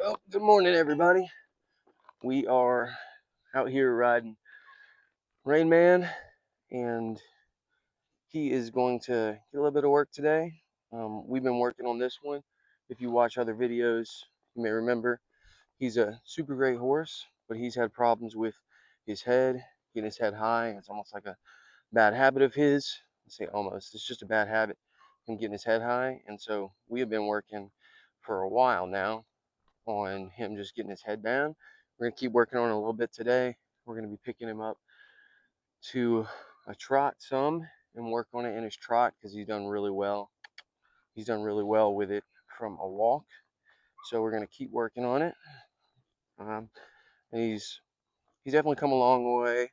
Well, good morning, everybody. We are out here riding Rain Man, and he is going to get a little bit of work today. We've been working on this one. If you watch other videos, you may remember he's a super great horse, but he's had problems with his head, getting his head high. It's almost like a bad habit of his. I say almost, it's just a bad habit, him getting his head high. And so we have been working for a while now on him just getting his head down. We're going to keep working on it a little bit today. We're going to be picking him up to a trot some and work on it in his trot because he's done really well. He's done really well with it from a walk. So we're going to keep working on it. And he's definitely come a long way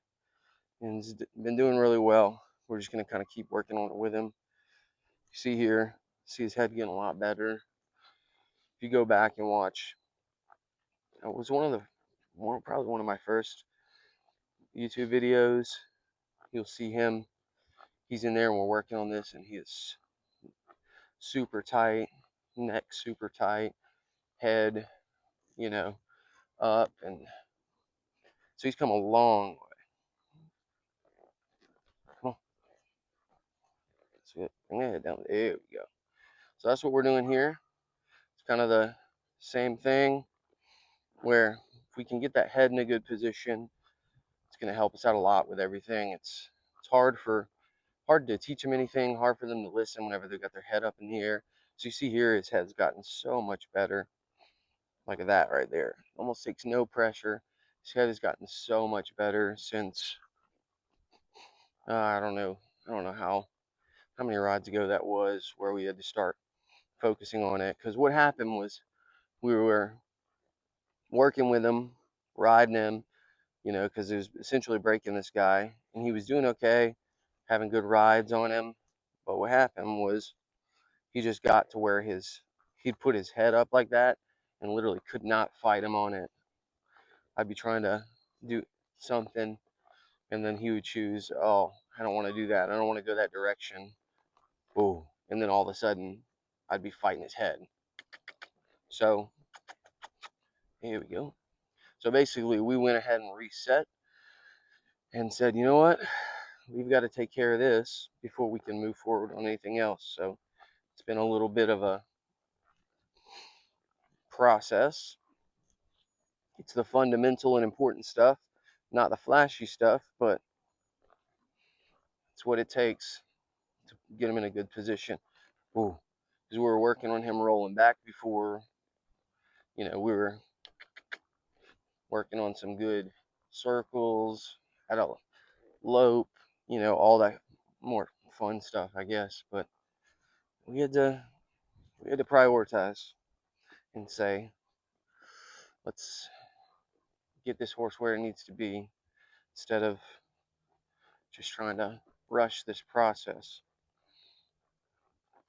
and he's been doing really well. We're just going to kind of keep working on it with him. You see here, see his head getting a lot better. If you go back and watch, it was probably one of my first YouTube videos. You'll see him. He's in there and we're working on this, and he is super tight, neck super tight, head, up, and so he's come a long way. Come on, that's it. Bring that head down. There we go. So that's what we're doing here. It's kind of the same thing where if we can get that head in a good position, it's going to help us out a lot with everything. It's hard to teach them anything, hard for them to listen whenever they've got their head up in the air. So you see here, his head's gotten so much better. Like that right there. Almost takes no pressure. His head has gotten so much better since I don't know. I don't know how many rides ago that was where we had to start focusing on it. Because what happened was we were working with him, riding him, because it was essentially breaking this guy, and he was doing okay, having good rides on him. But what happened was he just got to where he'd put his head up like that and literally could not fight him on it. I'd be trying to do something, and then he would choose, oh, I don't want to do that. I don't want to go that direction. Ooh. And then all of a sudden, I'd be fighting his head. So, here we go. So basically, we went ahead and reset and said, you know what? We've got to take care of this before we can move forward on anything else. So, it's been a little bit of a process. It's the fundamental and important stuff, not the flashy stuff, but it's what it takes to get him in a good position. Ooh, because we were working on him rolling back before, we were working on some good circles, had a lope, all that more fun stuff, I guess. But we had to prioritize and say, let's get this horse where it needs to be instead of just trying to rush this process.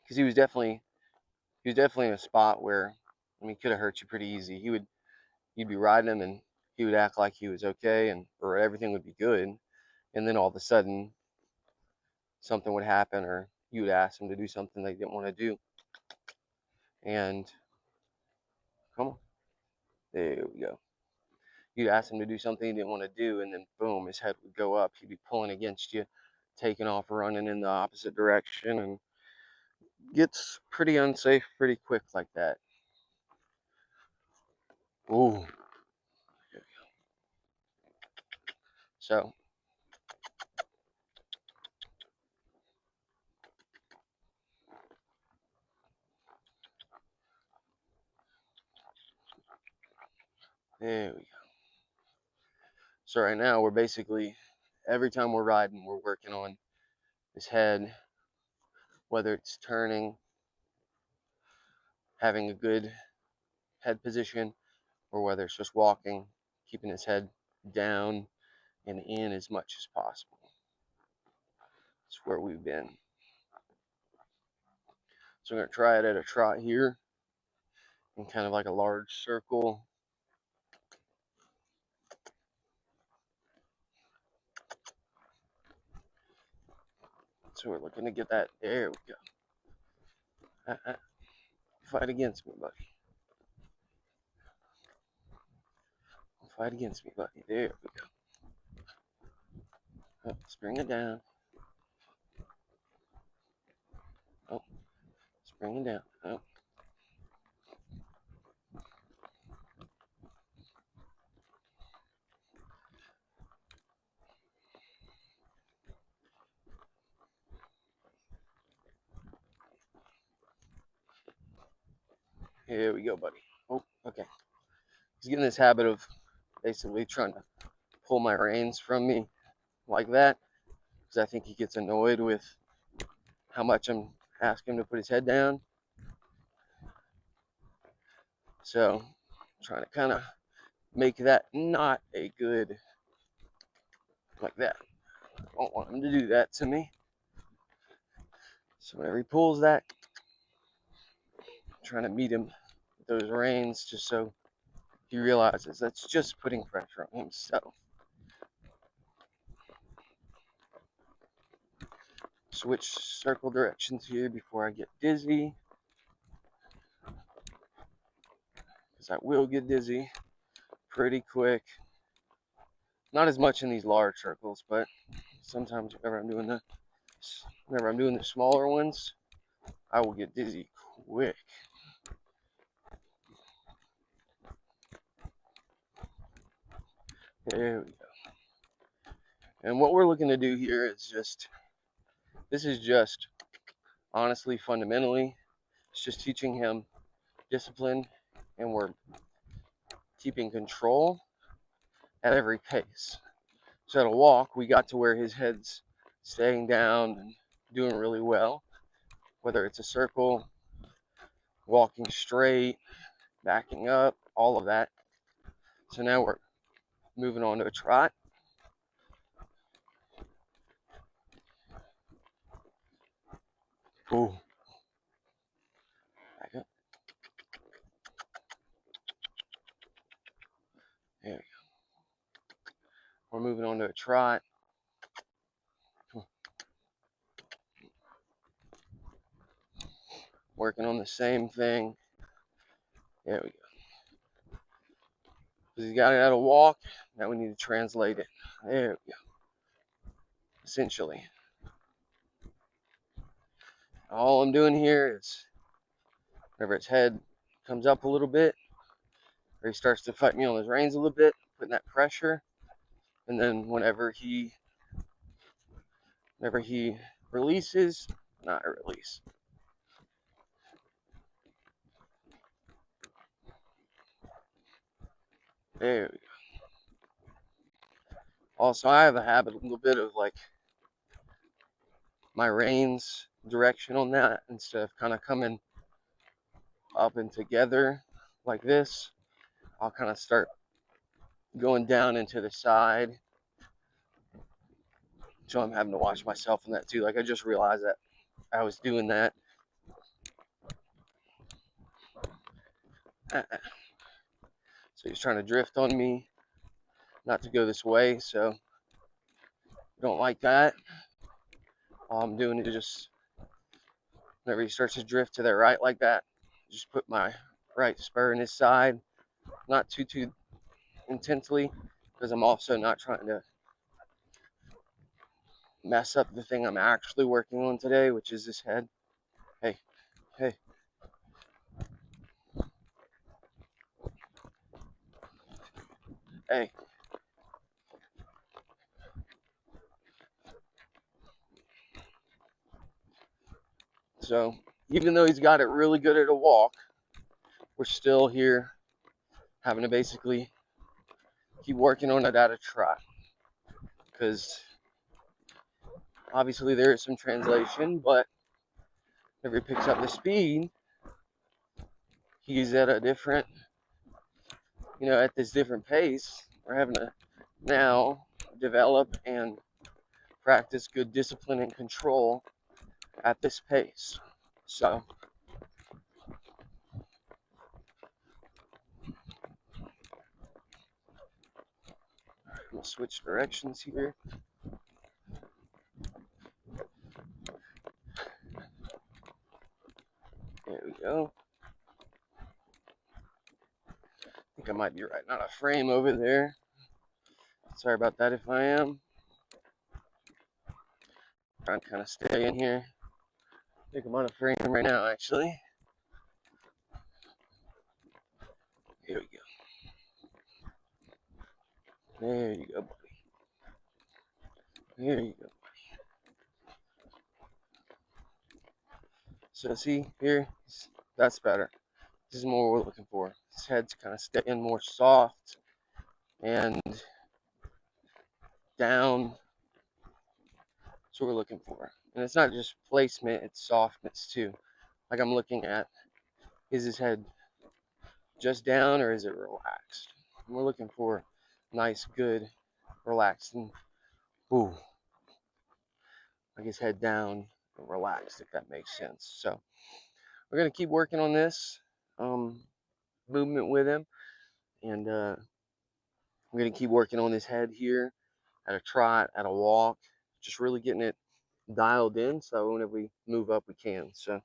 Because he was definitely in a spot where, he could have hurt you pretty easy. You'd be riding him and he would act like he was okay or everything would be good, and then all of a sudden something would happen, or you would ask them to do something they didn't want to do. And come on, there we go. You'd ask him to do something he didn't want to do, and then boom, his head would go up. He'd be pulling against you, taking off, running in the opposite direction, and gets pretty unsafe pretty quick like that. Ooh. So there we go. So right now we're basically, every time we're riding, we're working on his head, whether it's turning, having a good head position, or whether it's just walking, keeping his head down and in as much as possible. That's where we've been. So I'm going to try it at a trot here in kind of like a large circle. So we're looking to get that. There we go. Fight against me, buddy. fight against me, buddy. There we go. Oh, let's bring it down. Oh, let's bring it down. Oh. Here we go, buddy. Oh, okay. He's getting this habit of basically trying to pull my reins from me like that, because I think he gets annoyed with how much I'm asking him to put his head down. So I'm trying to kind of make that not a good, like that. I don't want him to do that to me. So whenever he pulls that, I'm trying to meet him with those reins just so he realizes that's just putting pressure on himself. Switch circle directions here before I get dizzy, because I will get dizzy pretty quick. Not as much in these large circles, but sometimes whenever I'm doing the smaller ones, I will get dizzy quick. There we go. And what we're looking to do here is this is just honestly, fundamentally, it's just teaching him discipline, and we're keeping control at every pace. So at a walk, we got to where his head's staying down and doing really well, whether it's a circle, walking straight, backing up, all of that. So now we're moving on to a trot. Ooh. Back up. There we go. We're moving on to a trot. Working on the same thing. There we go. Because he's got it at a walk. Now we need to translate it. There we go. Essentially. All I'm doing here is whenever his head comes up a little bit, or he starts to fight me on his reins a little bit, putting that pressure. And then whenever he releases, not a release. There we go. Also, I have a habit a little bit of like my reins direction on that, instead of kind of coming up and together like this, I'll kind of start going down into the side. So I'm having to watch myself in that too. Like I just realized that I was doing that. So he's trying to drift on me, not to go this way, so don't like that. All I'm doing is just, whenever he starts to drift to the right like that, just put my right spur in his side, not too intensely, because I'm also not trying to mess up the thing I'm actually working on today, which is his head. Hey, hey. Hey. So even though he's got it really good at a walk, we're still here having to basically keep working on it at a trot, because obviously there is some translation, but if he picks up the speed, he's at a different, at this different pace. We're having to now develop and practice good discipline and control at this pace. So we'll switch directions here. There we go. I think I might be right. Not a frame over there. Sorry about that if I am. Trying to kind of stay in here. I think I'm on a frame right now, actually. Here we go. There you go, buddy. There you go. So see here, that's better. This is more what we're looking for. His head's kind of staying more soft and down. That's what we're looking for. And it's not just placement, it's softness too. Like I'm looking at, is his head just down or is it relaxed? And we're looking for nice, good, relaxed, and ooh, like his head down and relaxed, if that makes sense. So we're gonna keep working on this movement with him, and we're gonna keep working on his head here at a trot, at a walk, just really getting it dialed in so whenever we move up we can. So